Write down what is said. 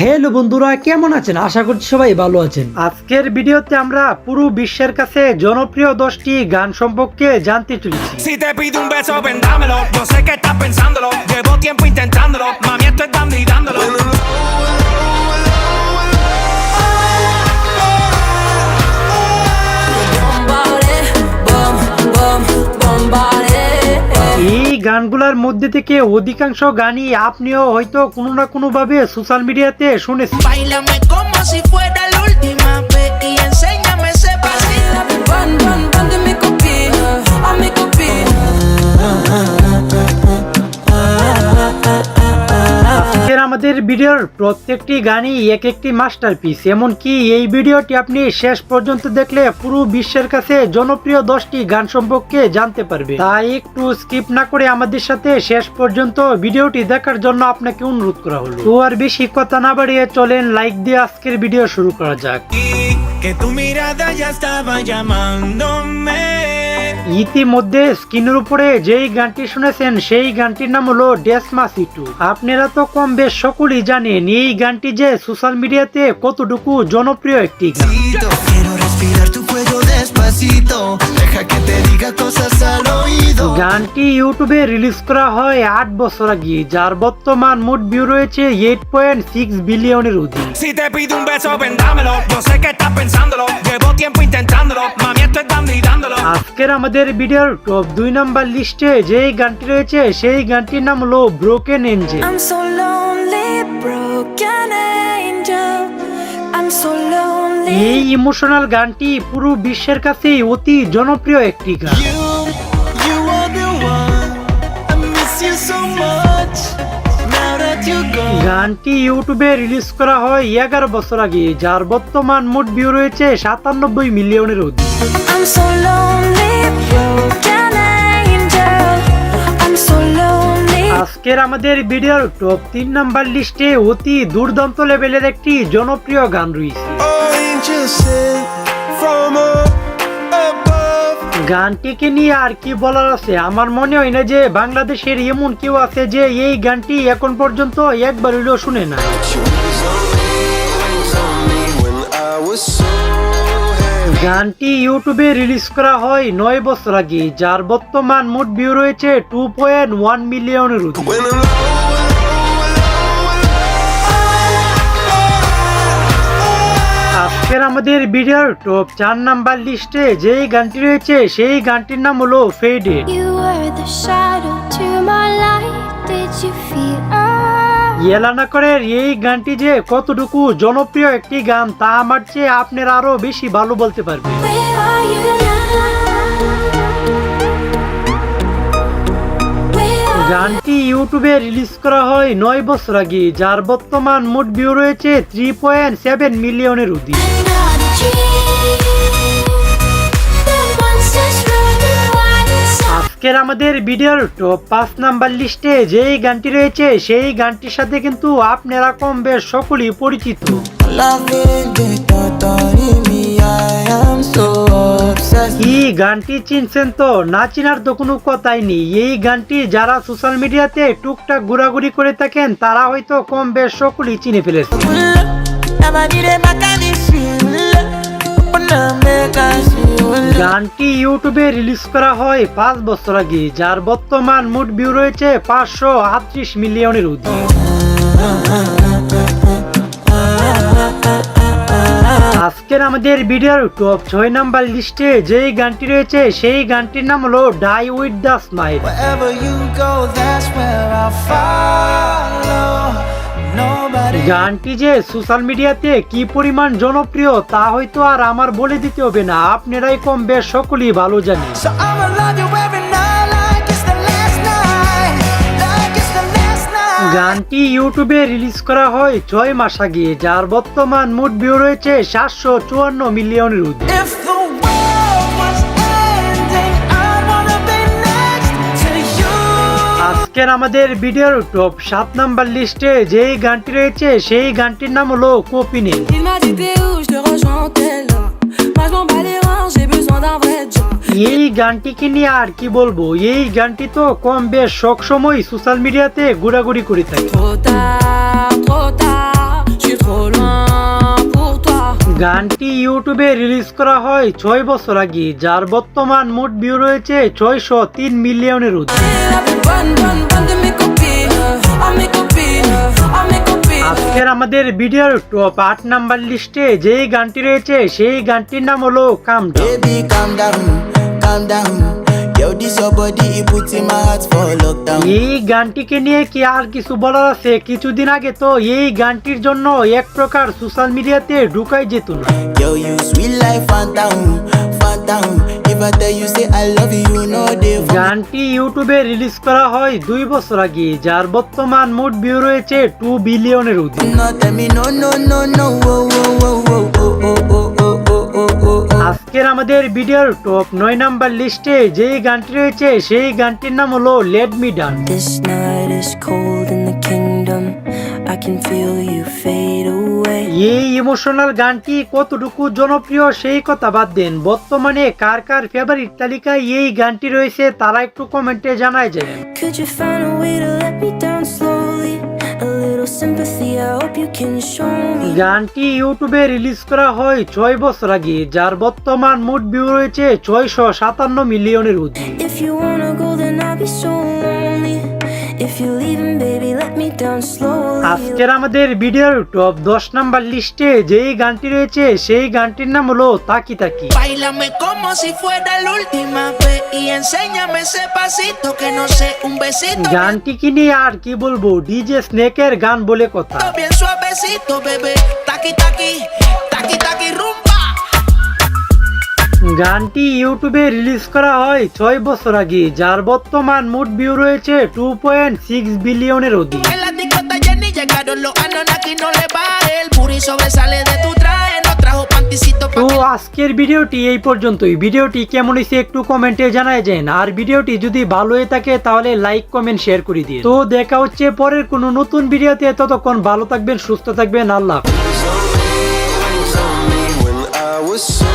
Hello বন্ধুরা, কেমন আছেন? আশা করছি সবাই ভালো আছেন। আজকের ভিডিওতে আমরা পুরো বিশ্বের কাছে জনপ্রিয় 10টি গান সম্পর্কে জানতে চলেছি। Si te pido un beso, ven dámelo. Yo sé que estás pensándolo. Llevo tiempo intentándolo. Mami, esto es dando y dándolo. এই গানগুলোর মধ্যে থেকে অধিকাংশ গানই আপনিও হয়তো কোনো না কোনো ভাবে সোশ্যাল মিডিয়াতে শুনেছেন। Báilame como si fuera la última vez y enséñame ese pasito. Run, run, run de mi copia, a mi copia. আজকের আমাদের ভিডিওর প্রত্যেকটি গানই এক একটি মাস্টারপিস। এমনকি এই ভিডিওটি আপনি শেষ পর্যন্ত দেখলে পুরো বিশ্বের কাছে জনপ্রিয় 10টি গান সম্পর্কে জানতে পারবে। তাই একটু স্কিপ না করে আমাদের সাথে শেষ পর্যন্ত ভিডিওটি দেখার জন্য আপনাকে অনুরোধ করা হলো। তো আর বেশি কথা না বাড়িয়ে চলেন লাইক দিয়ে আজকের ভিডিও শুরু করা যাক। Que tu mirada ya estaba llamándome. ইতিমধ্যে স্ক্রিনের উপরে যেই গানটি শুনেছেন সেই গানটির নাম হলো ডেসপাসিটো। আপনারা তো কম বেশ সকলেই জানেন এই গানটি যে সোশ্যাল মিডিয়াতে কতটুকু জনপ্রিয় একটি গান। Quiero respirar tu cuello despacito. Deja que te diga cosas al oído. গানটি ইউটিউবে রিলিজ করা হয় 8 বছর আগে, যার বর্তমান মোট ভিউ রয়েছে 8.6 বিলিয়নের অধিক। Si te pido un beso, ven dámelo. Yo sé que estás pensándolo. Llevo tiempo intentándolo. Mami, esto es dando y dándolo. আজকের আমাদের ভিডিওর টপ 2 নাম্বার লিস্টে যেই গানটি রয়েছে সেই গানটির নাম হলো broken Angel. I'm so lonely, broken angel. I'm so lonely. এই ইমোশনাল গানটি পুরো বিশ্বের কাছেই অতি জনপ্রিয় একটি গান। You are the one. I miss you so much. Now that you're gone. গানটি ইউটিউবে রিলিজ করা হয় 11 বছর আগে, যার বর্তমান মোট ভিউ রয়েছে 97 মিলিয়নের অধিক। I'm so lonely, broken angel. I'm so lonely. আজকের আমাদের ভিডিওর টপ 3 নাম্বার লিস্টে অতি দুর্দান্ত লেভেলের একটি জনপ্রিয় গান রয়েছে। Angel sent from above. গানটিকে নিয়ে আর কি বলার আছে, আমার মনে হয় না যে বাংলাদেশের এমন কেউ আছে যে এই গানটি এখন পর্যন্ত একবার হইলেও শুনে না। গানটি ইউটিউবে রিলিজ করা হয় 9 বছর আগে, যার বর্তমান মোট ভিউ রয়েছে 2.1 মিলিয়নের অধিক। আজকের আমাদের ভিডিওর টপ 4 নাম্বার লিস্টে যেই গানটি রয়েছে সেই গানটির নাম হলো faded. You were the shadow to my light. Did you feel Elana করের এই গানটি যে কতটুকু জনপ্রিয় একটি গান তা আমার চেয়ে আপনারা আরো বেশি ভালো বলতে পারবেন। Where are you now? Where are গানটি ইউটিউবে রিলিজ করা হয় 9 বছর আগে, যার বর্তমান মোট ভিউ রয়েছে 3.7 মিলিয়নের অধিক। not a dream? The monsters running wild inside. আজকের আমাদের ভিডিওর টপ 5 নাম্বার লিস্টে যেই গানটি রয়েছে সেই গানটির সাথে কিন্তু আপনারা কম বেশ সকলেই পরিচিত। Loving the thought in me, I am so obsessed. এই গানটি চিনছেন তো? না চিনার তো কোনো কথাই নেই। এই গানটি যারা সোশ্যাল মিডিয়াতে টুকটাক ঘোরাঘুরি করে থাকেন তারা হয়তো কম বেশ সকলেই চিনে ফেলেছে। গানটি ইউটিউবে রিলিজ করা হয় 5 বছর আগে, যার বর্তমান মোট ভিউ রয়েছে 538 মিলিয়নের অধিক। আজকের আমাদের ভিডিওর টপ 6 নাম্বার লিস্টে যেই গানটি রয়েছে সেই গানটির নাম হলো die with the smile. Wherever you go, that's where I'll follow. Nobody. গানটি যে সোশ্যাল মিডিয়াতে কি পরিমাণ জনপ্রিয় তা হয়তো আর আমার বলে দিতে হবে না, আপনারাই কম বেশ সকলেই ভালো জানেন। So I'ma love you every night like it's the last night. Like it's the last night. গানটি ইউটিউবে রিলিজ করা হয় 6 মাস আগে, যার বর্তমান মোট ভিউ রয়েছে 754 মিলিয়নের অধিক। If the world was ending, I'd wanna be next to you. আজকের আমাদের ভিডিওর টপ 7 নাম্বার লিস্টে যেই গানটি রয়েছে সেই গানটির নাম হলো কোপিনে। Il m'a dit t'es où, je te rejoins, t'es là. Moi je m'en bats les reins, j'ai besoin d'un vrai job. এই গানটিকে নিয়ে আর কি বলবো, এই গানটি তো কম বেশ সব সময় সোশ্যাল মিডিয়াতে ঘোরাঘুরি করে থাকে। Trop tard, je suis গানটি ইউটিউবে রিলিজ করা হয় 6 বছর আগে, যার বর্তমান মোট ভিউ রয়েছে 603 মিলিয়নের ঊর্ধ্বে। আজকের আমাদের ভিডিওর টপ 8 নাম্বার লিস্টে যেই গানটি রয়েছে সেই গানটির নাম হলো কাম down. Baby, calm down, calm down. Yo, this your body, it puts in my heart for lockdown. এই গানটিকে নিয়ে কি আর কিছু বলার আছে? কিছুদিন আগে তো এই গানটির জন্য এক প্রকার সোশ্যাল মিডিয়াতে ঢুকাই যেত না। Yo, you sweet life, phantom, phantom. If I tell you say I love you, you know they for me. গানটি ইউটিউবে রিলিজ করা হয় 2 বছর আগে, যার বর্তমান মোট ভিউ রয়েছে 2 বিলিয়নের ঊর্ধ্বে। No, tell me no, no, no, no. Oh, oh, oh, oh, oh, oh, oh, oh, oh, oh, oh. আজকের আমাদের ভিডিওর টপ 9 নাম্বার লিস্টে যেই গানটি রয়েছে সেই গানটির নাম হলো let me done. This night is cold in the kingdom. I can feel you fade away. এই ইমোশনাল গানটি কতটুকু জনপ্রিয় সেই কথা বাদ দেন, বর্তমানে কার কার ফেভারিট তালিকায় এই গানটি রয়েছে তারা একটু কমেন্টে জানায় যাবেন। Could you find a way to let me down slowly? A little sympathy, I hope you can show me. গানটি ইউটিউবে রিলিজ করা হয় 6 বছর আগে, যার বর্তমান মোট ভিউ রয়েছে 657 মিলিয়নের ঊর্ধ্বে। If you wanna go, then I'll be so lonely. If you're leaving, baby, let me down slowly. আজকের আমাদের ভিডিওর টপ 10 নাম্বার লিস্টে যেই গানটি রয়েছে সেই গানটির নাম হলো তাকি তাকি। Báilame como si fuera la última vez y enséñame ese pasito que no sé, un besito গানটিকে নিয়ে আর কি বলবো, ডিজে স্নেকের গান বলে কথা। bien suavecito, bebé. Taqui taqui, taqui taqui rumba. গানটি ইউটিউবে রিলিজ করা হয় 6 বছর আগে, যার বর্তমান মোট ভিউ রয়েছে 2.6 বিলিয়নের অধিক। En la disco está llena y llegaron los Anunnaki, no le baje. El booty sobresale de tu traje, no trajo panticito তো pa' que আজকের ভিডিওটি এই পর্যন্তই। ভিডিওটি কেমন হয়েছে একটু কমেন্টে জানায় যান, আর ভিডিওটি যদি ভালো হয়ে থাকে তাহলে লাইক কমেন্ট শেয়ার করে দিন। তো দেখা হচ্ছে পরের কোনো নতুন ভিডিওতে, ততক্ষণ ভালো থাকবেন, সুস্থ থাকবেন, আল্লাহ হাফেজ। When I was so